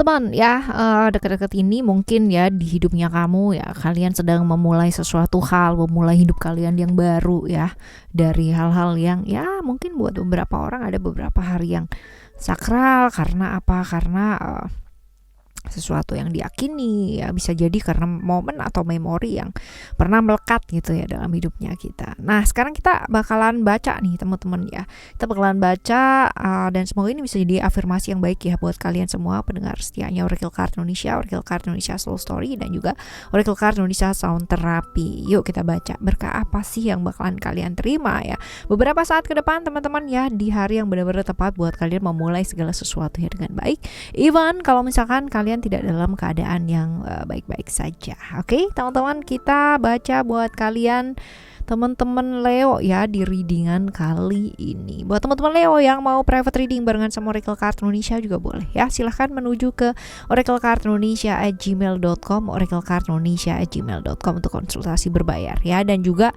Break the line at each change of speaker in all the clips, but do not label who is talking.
teman-teman ya, dekat-dekat ini mungkin ya di hidupnya kamu ya, kalian sedang memulai sesuatu hal, memulai hidup kalian yang baru ya, dari hal-hal yang ya mungkin buat beberapa orang ada beberapa hari yang sakral. Karena apa? Karena sesuatu yang diyakini ya, bisa jadi karena momen atau memori yang pernah melekat gitu ya dalam hidupnya kita. Nah, sekarang kita bakalan baca nih teman-teman ya. Kita bakalan baca dan semoga ini bisa jadi afirmasi yang baik ya buat kalian semua pendengar setianya Oracle Card Indonesia, Oracle Card Indonesia Soul Story, dan juga Oracle Card Indonesia Sound Therapy. Yuk kita baca, berkah apa sih yang bakalan kalian terima ya beberapa saat ke depan teman-teman ya, di hari yang benar-benar tepat buat kalian memulai segala sesuatu ya dengan baik. Even kalau misalkan kalian tidak dalam keadaan yang baik-baik saja. Oke, teman-teman, kita baca buat kalian teman-teman Leo ya di readingan kali ini. Buat teman-teman Leo yang mau private reading barengan sama Oracle Card Indonesia juga boleh ya. Silahkan menuju ke oraclecardindonesia@gmail.com, oraclecardindonesia@gmail.com untuk konsultasi berbayar ya. Dan juga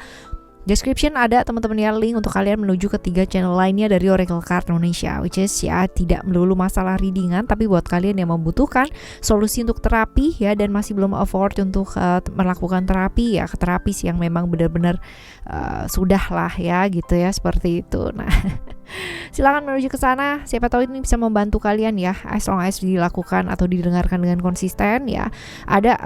description ada teman-teman ya link untuk kalian menuju ke 3 channel lainnya dari Oracle Card Indonesia, which is ya tidak melulu masalah readingan, tapi buat kalian yang membutuhkan solusi untuk terapi ya dan masih belum afford untuk melakukan terapi ya, ke terapis yang memang benar-benar sudah lah ya gitu ya, seperti itu. Nah, silakan menuju ke sana. Siapa tahu ini bisa membantu kalian ya, as long as dilakukan atau didengarkan dengan konsisten ya. Ada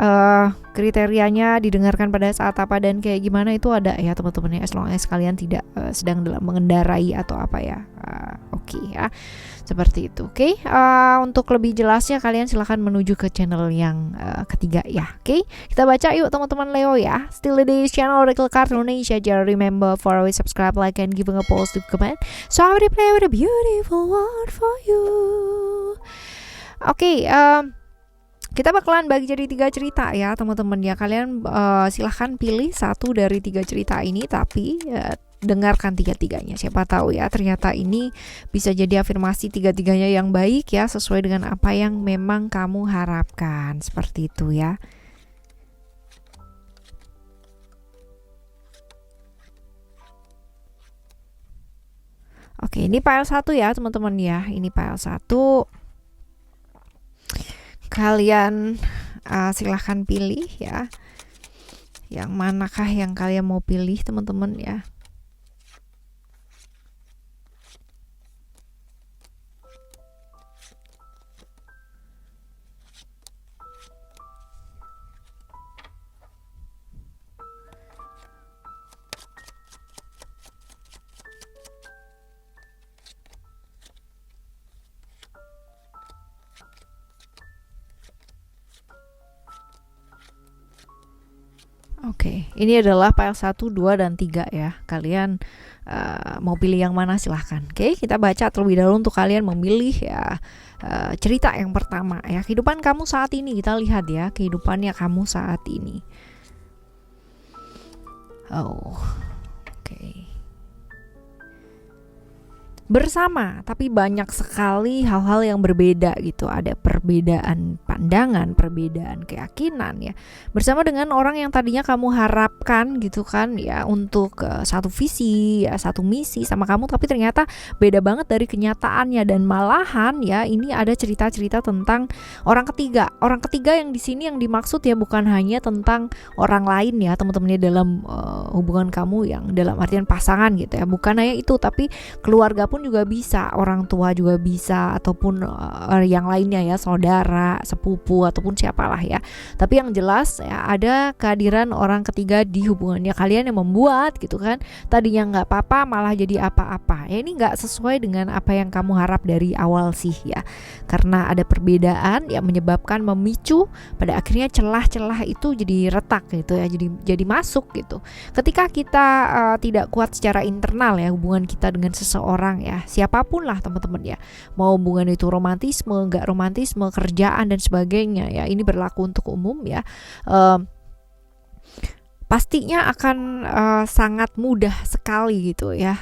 kriterianya didengarkan pada saat apa dan kayak gimana itu ada ya teman-teman ya, as long as kalian tidak sedang dalam mengendarai atau apa ya. Oke ya, seperti itu. Oke, untuk lebih jelasnya kalian silahkan menuju ke channel yang ketiga ya. Oke, kita baca yuk teman-teman Leo ya. Still di channel Oracle Card Indonesia. Jangan remember for always subscribe, like, and giving a positive comment. So I will play with a beautiful word for you. Oke, kita bakalan bagi jadi 3 cerita ya teman-teman ya. Kalian silahkan pilih satu dari 3 cerita ini, tapi dengarkan 3-tiganya. Siapa tahu ya ternyata ini bisa jadi afirmasi 3-tiganya yang baik ya, sesuai dengan apa yang memang kamu harapkan. Seperti itu ya. Oke, ini file 1 ya teman-teman ya. Ini file 1. Kalian silahkan pilih ya. Yang manakah yang kalian mau pilih teman-teman ya. Oke, ini adalah file 1, 2, dan 3 ya. Kalian mau pilih yang mana silahkan. Oke, kita baca terlebih dahulu untuk kalian memilih ya cerita yang pertama ya. Kehidupan kamu saat ini, kita lihat ya kehidupannya kamu saat ini. Oh, oke. Bersama, tapi banyak sekali hal-hal yang berbeda gitu. Ada perbedaan pandangan, perbedaan keyakinan ya. Bersama dengan orang yang tadinya kamu harapkan gitu kan ya, untuk satu visi ya, satu misi sama kamu, tapi ternyata beda banget dari kenyataannya. Dan malahan ya, ini ada cerita-cerita tentang orang ketiga. Orang ketiga yang di sini yang dimaksud ya bukan hanya tentang orang lain ya teman-teman, dalam hubungan kamu yang dalam artian pasangan gitu ya. Bukan hanya itu, tapi keluarga pun juga bisa, orang tua juga bisa, ataupun yang lainnya ya, saudara, sepupu, ataupun siapalah ya. Tapi yang jelas ya, ada kehadiran orang ketiga di hubungannya kalian yang membuat gitu kan, tadinya nggak apa-apa malah jadi apa-apa ya. Ini nggak sesuai dengan apa yang kamu harap dari awal sih ya, karena ada perbedaan yang menyebabkan memicu pada akhirnya celah-celah itu jadi retak gitu ya, jadi masuk gitu. Ketika kita tidak kuat secara internal ya, hubungan kita dengan seseorang ya, siapapun lah teman-teman ya, mau hubungan itu romantisme, nggak romantisme, kerjaan dan sebagainya ya, ini berlaku untuk umum ya. Pastinya akan sangat mudah sekali gitu ya,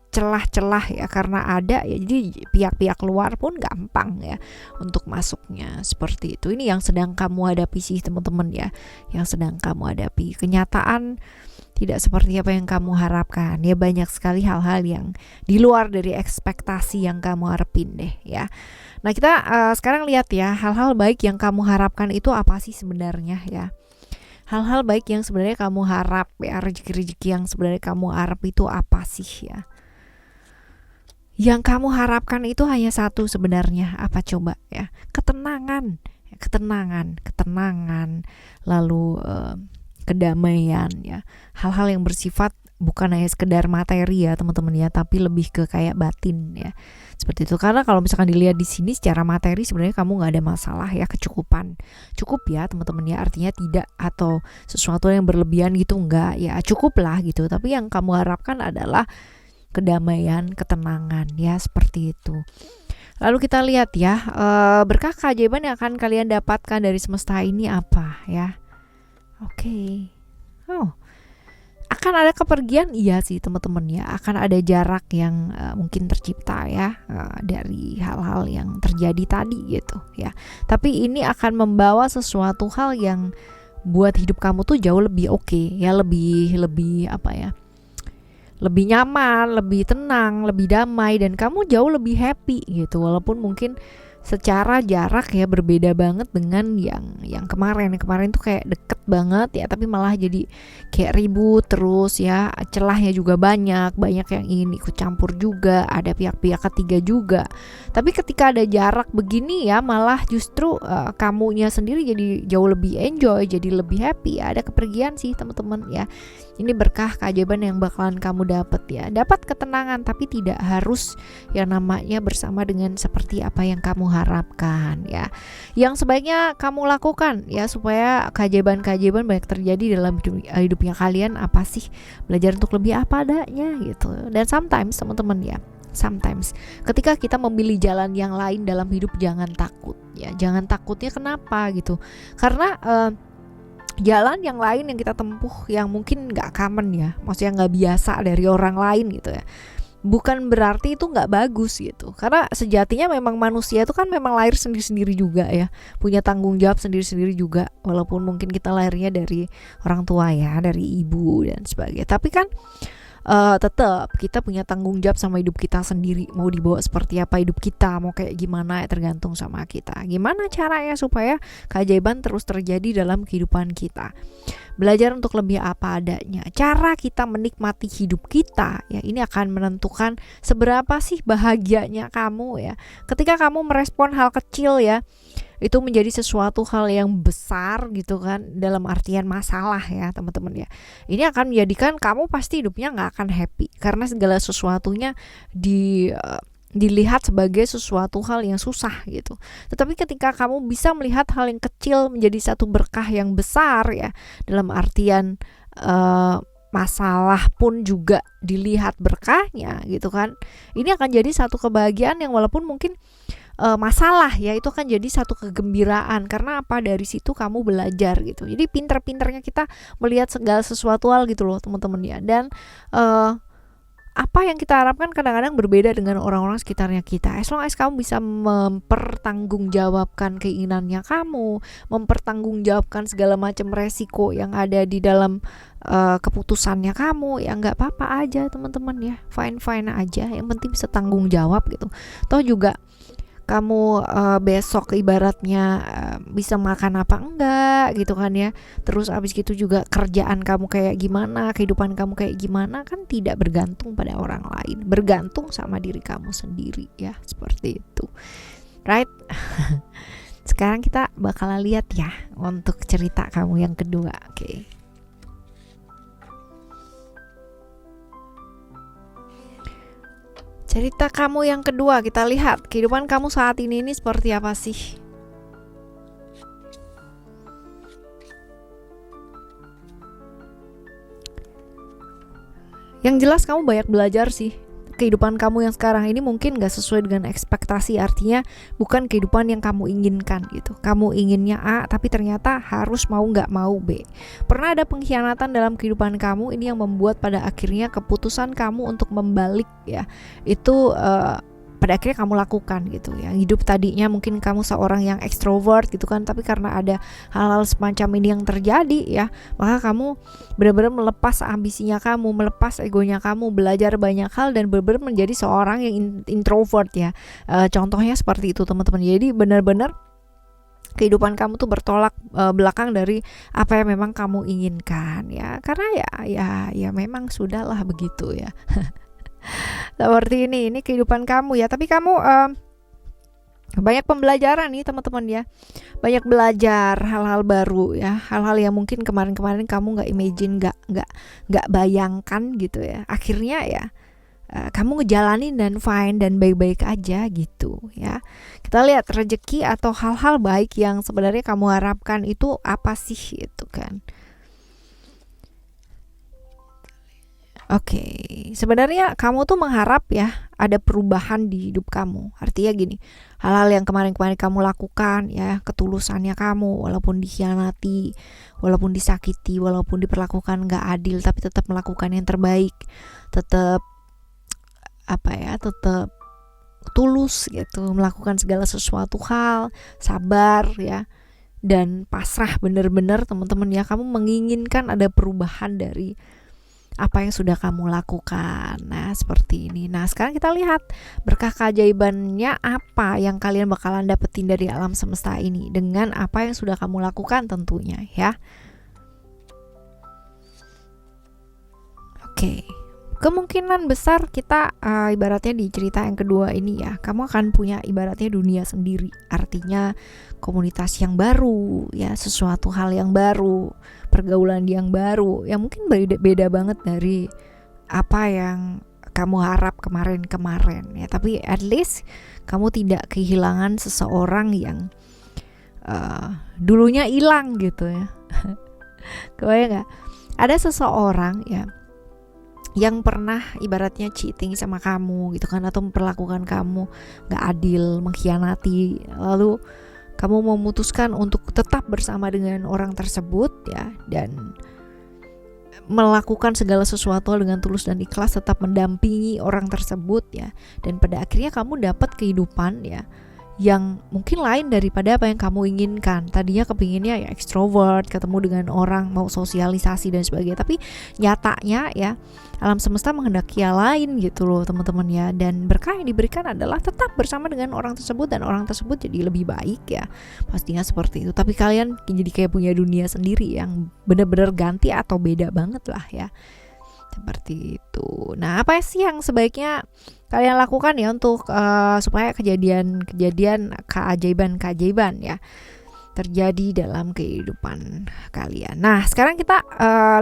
celah-celah ya, karena ada ya, jadi pihak-pihak luar pun gampang ya untuk masuknya. Seperti itu. Ini yang sedang kamu hadapi sih teman-teman ya, yang sedang kamu hadapi. Kenyataan tidak seperti apa yang kamu harapkan. Ya banyak sekali hal-hal yang di luar dari ekspektasi yang kamu harapin deh ya. Nah kita sekarang lihat ya, hal-hal baik yang kamu harapkan itu apa sih sebenarnya ya. Hal-hal baik yang sebenarnya kamu harap ya, rezeki-rezeki yang sebenarnya kamu harap itu apa sih ya. Yang kamu harapkan itu hanya satu sebenarnya, apa coba ya? Ketenangan, lalu kedamaian ya. Hal-hal yang bersifat bukan hanya sekedar materi ya teman-teman ya, tapi lebih ke kayak batin ya. Seperti itu. Karena kalau misalkan dilihat di sini secara materi sebenarnya kamu nggak ada masalah ya, kecukupan. Cukup ya teman-teman ya, artinya tidak atau sesuatu yang berlebihan gitu enggak ya, cukup lah gitu. Tapi yang kamu harapkan adalah kedamaian, ketenangan ya, seperti itu. Lalu kita lihat ya, berkah keajaiban yang akan kalian dapatkan dari semesta ini apa ya. Oke. Akan ada kepergian, iya sih teman-teman ya. Akan ada jarak yang mungkin tercipta ya dari hal-hal yang terjadi tadi gitu ya. Tapi ini akan membawa sesuatu hal yang buat hidup kamu tuh jauh lebih oke ya, lebih apa ya? Lebih nyaman, lebih tenang, lebih damai, dan kamu jauh lebih happy gitu. Walaupun mungkin secara jarak ya berbeda banget dengan yang kemarin. Yang kemarin tuh kayak deket banget ya, tapi malah jadi kayak ribut terus ya, celahnya juga banyak yang ingin ikut campur juga, ada pihak-pihak ketiga juga. Tapi ketika ada jarak begini ya, malah justru kamunya sendiri jadi jauh lebih enjoy, jadi lebih happy ya. Ada kepergian sih teman-teman ya. Ini berkah keajaiban yang bakalan kamu dapat ya. Dapat ketenangan, tapi tidak harus yang namanya bersama dengan seperti apa yang kamu harapkan ya. Yang sebaiknya kamu lakukan ya supaya keajaiban-keajaiban banyak terjadi dalam hidupnya kalian apa sih? Belajar untuk lebih apa adanya gitu. Dan sometimes teman-teman ya, sometimes ketika kita memilih jalan yang lain dalam hidup, jangan takut ya. Jangan takutnya kenapa gitu? Karena jalan yang lain yang kita tempuh yang mungkin gak common ya, maksudnya gak biasa dari orang lain gitu ya, bukan berarti itu gak bagus gitu. Karena sejatinya memang manusia itu kan memang lahir sendiri-sendiri juga ya, punya tanggung jawab sendiri-sendiri juga. Walaupun mungkin kita lahirnya dari orang tua ya, dari ibu dan sebagainya, tapi kan tetap kita punya tanggung jawab sama hidup kita sendiri. Mau dibawa seperti apa hidup kita, mau kayak gimana ya, tergantung sama kita. Gimana caranya supaya keajaiban terus terjadi dalam kehidupan kita. Belajar untuk lebih apa adanya. Cara kita menikmati hidup kita ya, ini akan menentukan seberapa sih bahagianya kamu ya. Ketika kamu merespon hal kecil ya, itu menjadi sesuatu hal yang besar gitu kan, dalam artian masalah ya teman-teman ya. Ini akan menjadikan kamu pasti hidupnya gak akan happy, karena segala sesuatunya dilihat sebagai sesuatu hal yang susah gitu. Tetapi ketika kamu bisa melihat hal yang kecil menjadi satu berkah yang besar ya, dalam artian masalah pun juga dilihat berkahnya gitu kan, ini akan jadi satu kebahagiaan yang walaupun mungkin masalah ya, itu akan jadi satu kegembiraan. Karena apa? Dari situ kamu belajar gitu. Jadi pinter-pinternya kita melihat segala sesuatu hal gitu loh teman-teman ya. Dan apa yang kita harapkan kadang-kadang berbeda dengan orang-orang sekitarnya kita. As long as kamu bisa mempertanggungjawabkan keinginannya kamu, mempertanggungjawabkan segala macam resiko yang ada di dalam keputusannya kamu, ya nggak apa-apa aja teman-teman ya, fine aja. Yang penting bisa tanggung jawab gitu. Toh juga kamu besok ibaratnya bisa makan apa enggak gitu kan ya. Terus abis gitu juga kerjaan kamu kayak gimana, kehidupan kamu kayak gimana, kan tidak bergantung pada orang lain, bergantung sama diri kamu sendiri ya, seperti itu, right? Sekarang kita bakalan lihat ya untuk cerita kamu yang kedua. Oke. Cerita kamu yang kedua, kita lihat kehidupan kamu saat ini seperti apa sih? Yang jelas kamu banyak belajar sih. Kehidupan kamu yang sekarang ini mungkin gak sesuai dengan ekspektasi, artinya bukan kehidupan yang kamu inginkan gitu. Kamu inginnya A, tapi ternyata harus mau gak mau B. Pernah ada pengkhianatan dalam kehidupan kamu, ini yang membuat pada akhirnya keputusan kamu untuk membalik ya, itu pada akhirnya kamu lakukan gitu ya. Hidup tadinya mungkin kamu seorang yang ekstrovert gitu kan, tapi karena ada hal-hal semacam ini yang terjadi ya, maka kamu benar-benar melepas ambisinya kamu, melepas egonya kamu, belajar banyak hal dan benar-benar menjadi seorang yang introvert ya. Contohnya seperti itu teman-teman. Jadi benar-benar kehidupan kamu tuh bertolak belakang dari apa yang memang kamu inginkan ya, karena ya memang sudahlah begitu ya. Seperti ini kehidupan kamu ya, tapi kamu banyak pembelajaran nih teman-teman ya, banyak belajar hal-hal baru ya, hal-hal yang mungkin kemarin-kemarin kamu nggak imagine, nggak bayangkan gitu ya, akhirnya ya kamu ngejalanin dan fine dan baik-baik aja gitu ya. Kita lihat rezeki atau hal-hal baik yang sebenarnya kamu harapkan itu apa sih itu kan. Oke, sebenarnya kamu tuh mengharap ya ada perubahan di hidup kamu. Artinya gini, hal-hal yang kemarin-kemarin kamu lakukan ya, ketulusannya kamu, walaupun dikhianati, walaupun disakiti, walaupun diperlakukan gak adil, tapi tetap melakukan yang terbaik, tetap tetap tulus gitu, melakukan segala sesuatu hal, sabar ya, dan pasrah benar-benar teman-teman ya. Kamu menginginkan ada perubahan dari apa yang sudah kamu lakukan. Nah seperti ini. Nah sekarang kita lihat berkah keajaibannya apa yang kalian bakalan dapetin dari alam semesta ini dengan apa yang sudah kamu lakukan tentunya ya. Oke. Kemungkinan besar kita ibaratnya di cerita yang kedua ini ya, kamu akan punya ibaratnya dunia sendiri. Artinya komunitas yang baru ya, sesuatu hal yang baru, pergaulan yang baru yang mungkin beda banget dari apa yang kamu harap kemarin ya. Tapi at least kamu tidak kehilangan seseorang yang dulunya hilang gitu ya. Kebayang gak? Ada seseorang ya yang pernah ibaratnya cheating sama kamu gitu kan, atau memperlakukan kamu gak adil, mengkhianati, lalu kamu memutuskan untuk tetap bersama dengan orang tersebut ya, dan melakukan segala sesuatu dengan tulus dan ikhlas, tetap mendampingi orang tersebut ya, dan pada akhirnya kamu dapat kehidupan ya yang mungkin lain daripada apa yang kamu inginkan. Tadinya kepinginnya ya ekstrovert, ketemu dengan orang, mau sosialisasi dan sebagainya, tapi nyatanya ya alam semesta menghendaki yang lain gitu loh teman-teman ya. Dan berkah yang diberikan adalah tetap bersama dengan orang tersebut dan orang tersebut jadi lebih baik ya, pastinya seperti itu. Tapi kalian jadi kayak punya dunia sendiri yang benar-benar ganti atau beda banget lah ya, seperti itu. Nah apa sih yang sebaiknya kalian lakukan ya untuk supaya kejadian keajaiban ya terjadi dalam kehidupan kalian. Nah sekarang kita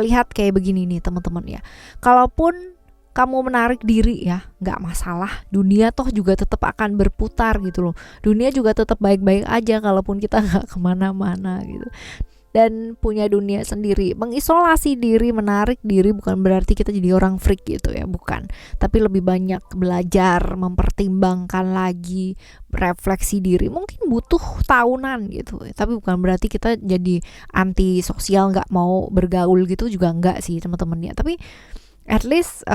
lihat kayak begini nih teman-teman ya. Kalaupun kamu menarik diri ya, nggak masalah. Dunia toh juga tetap akan berputar gitu loh. Dunia juga tetap baik-baik aja kalaupun kita nggak kemana-mana gitu. Dan punya dunia sendiri. Mengisolasi diri, menarik diri bukan berarti kita jadi orang freak gitu ya, bukan. Tapi lebih banyak belajar, mempertimbangkan lagi, refleksi diri. Mungkin butuh tahunan gitu ya, tapi bukan berarti kita jadi anti sosial, gak mau bergaul gitu juga enggak sih teman-teman ya. Tapi at least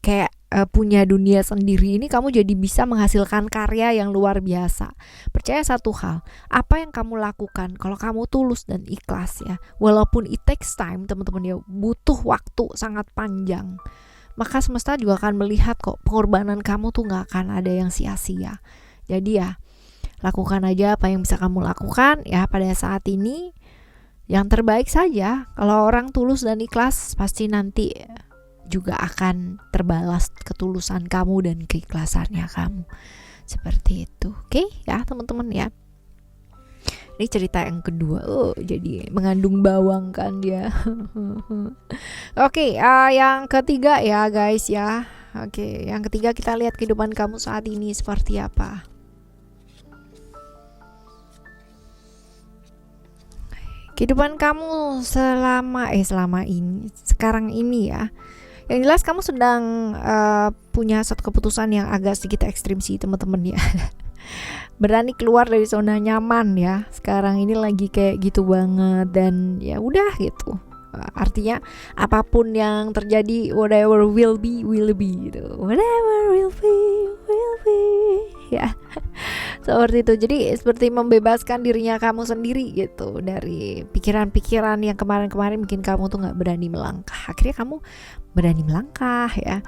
kayak punya dunia sendiri ini kamu jadi bisa menghasilkan karya yang luar biasa. Percaya satu hal, apa yang kamu lakukan kalau kamu tulus dan ikhlas ya, walaupun it takes time teman-teman ya, butuh waktu sangat panjang, maka semesta juga akan melihat kok pengorbanan kamu tuh gak akan ada yang sia-sia. Jadi ya lakukan aja apa yang bisa kamu lakukan ya pada saat ini, yang terbaik saja. Kalau orang tulus dan ikhlas pasti nanti juga akan terbalas ketulusan kamu dan keikhlasannya kamu, seperti itu. Oke ya teman-teman ya, ini cerita yang kedua. Jadi mengandung bawang kan dia. Oke, yang ketiga ya guys ya. Oke, yang ketiga kita lihat kehidupan kamu saat ini seperti apa. Kehidupan kamu selama ini, sekarang ini ya. Yang jelas kamu sedang punya satu keputusan yang agak sedikit ekstrim sih teman-teman ya. Berani keluar dari zona nyaman ya. Sekarang ini lagi kayak gitu banget dan ya udah gitu. Artinya apapun yang terjadi, whatever will be gitu. Whatever will be ya. Seperti itu. Jadi seperti membebaskan dirinya kamu sendiri gitu dari pikiran-pikiran yang kemarin-kemarin bikin kamu tuh gak berani melangkah. Akhirnya kamu berani melangkah ya.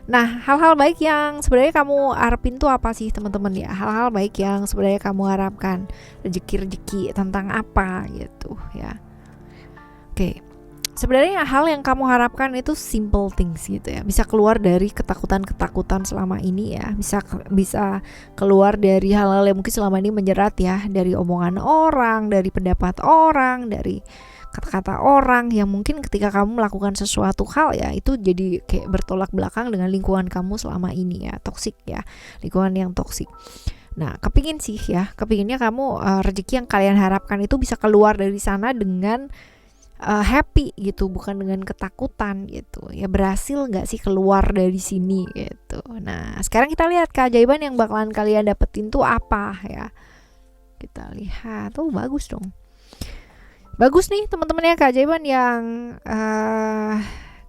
Nah, hal-hal baik yang sebenarnya kamu harapin tuh apa sih teman-teman ya? Hal-hal baik yang sebenarnya kamu harapkan, rezeki-rezeki tentang apa gitu ya. Oke. Sebenarnya hal yang kamu harapkan itu simple things gitu ya. Bisa keluar dari ketakutan-ketakutan selama ini ya. Bisa keluar dari hal-hal yang mungkin selama ini menjerat ya, dari omongan orang, dari pendapat orang, dari kata-kata orang yang mungkin ketika kamu melakukan sesuatu hal ya, itu jadi kayak bertolak belakang dengan lingkungan kamu selama ini ya, toksik ya, lingkungan yang toksik. Nah, kepinginnya kamu rezeki yang kalian harapkan itu bisa keluar dari sana dengan happy gitu, bukan dengan ketakutan gitu ya. Berhasil nggak sih keluar dari sini gitu. Nah, sekarang kita lihat keajaiban yang bakalan kalian dapetin tuh apa ya. Kita lihat, bagus dong. Bagus nih teman-teman ya, keajaiban yang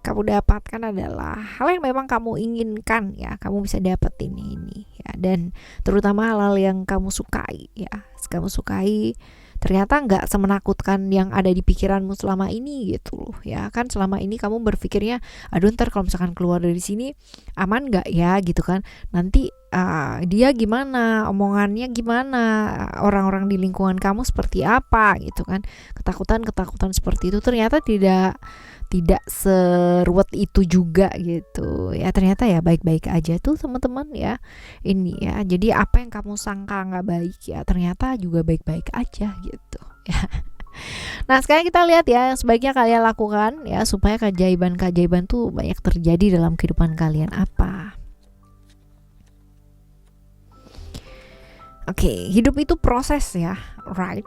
kamu dapatkan adalah hal yang memang kamu inginkan ya, kamu bisa dapetin ini ya, dan terutama hal-hal yang kamu sukai ya. Kamu sukai ternyata nggak semenakutkan yang ada di pikiranmu selama ini gitu loh ya. Kan selama ini kamu berpikirnya, aduh ntar kalau misalkan keluar dari sini aman nggak ya gitu kan, nanti dia gimana, omongannya gimana, orang-orang di lingkungan kamu seperti apa gitu kan. Ketakutan seperti itu ternyata tidak seruwet itu juga gitu ya. Ternyata ya baik-baik aja tuh teman-teman ya. Ini ya, jadi apa yang kamu sangka nggak baik ya ternyata juga baik-baik aja gitu ya. Nah, sekarang kita lihat ya, sebaiknya kalian lakukan ya supaya keajaiban tuh banyak terjadi dalam kehidupan kalian apa. Oke, hidup itu proses ya, right?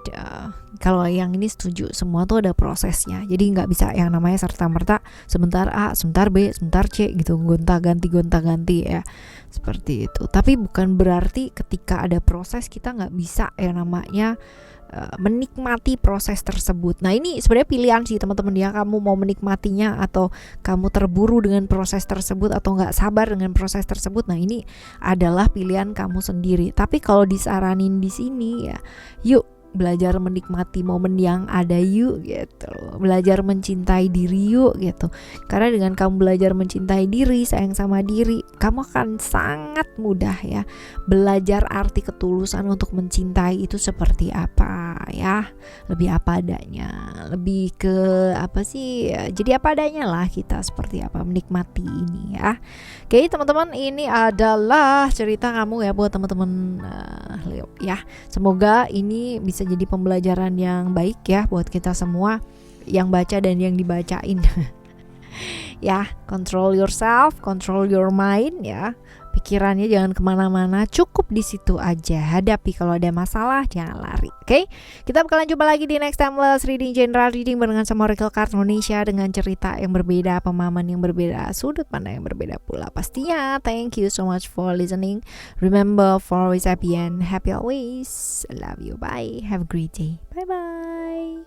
Kalau yang ini setuju, semua tuh ada prosesnya. Jadi nggak bisa yang namanya serta-merta sebentar A, sebentar B, sebentar C gitu, gonta-ganti ya, seperti itu. Tapi bukan berarti ketika ada proses kita nggak bisa yang namanya menikmati proses tersebut. Nah, ini sebenarnya pilihan sih teman-teman ya, kamu mau menikmatinya atau kamu terburu dengan proses tersebut atau nggak sabar dengan proses tersebut. Nah, ini adalah pilihan kamu sendiri. Tapi kalau disaranin di sini ya, yuk belajar menikmati momen yang ada yuk gitu. Belajar mencintai diri yuk gitu. Karena dengan kamu belajar mencintai diri, sayang sama diri, kamu akan sangat mudah ya belajar arti ketulusan untuk mencintai itu seperti apa ya. Lebih apa adanya. Lebih ke apa sih? Jadi apa adanya lah kita, seperti apa menikmati ini ya. Oke, teman-teman, ini adalah cerita kamu ya buat teman-teman Leo ya. Semoga ini bisa jadi pembelajaran yang baik ya buat kita semua yang baca dan yang dibacain. Ya, control yourself, control your mind ya. Pikirannya jangan kemana-mana, cukup di situ aja. Hadapi, kalau ada masalah jangan lari. Oke? Kita bakalan jumpa lagi di next timeless reading, general reading barengan sama Oracle Card Indonesia dengan cerita yang berbeda, pemahaman yang berbeda, sudut pandang yang berbeda pula pastinya. Thank you so much for listening. Remember, for always happy and happy always. I love you. Bye. Have a great day. Bye bye.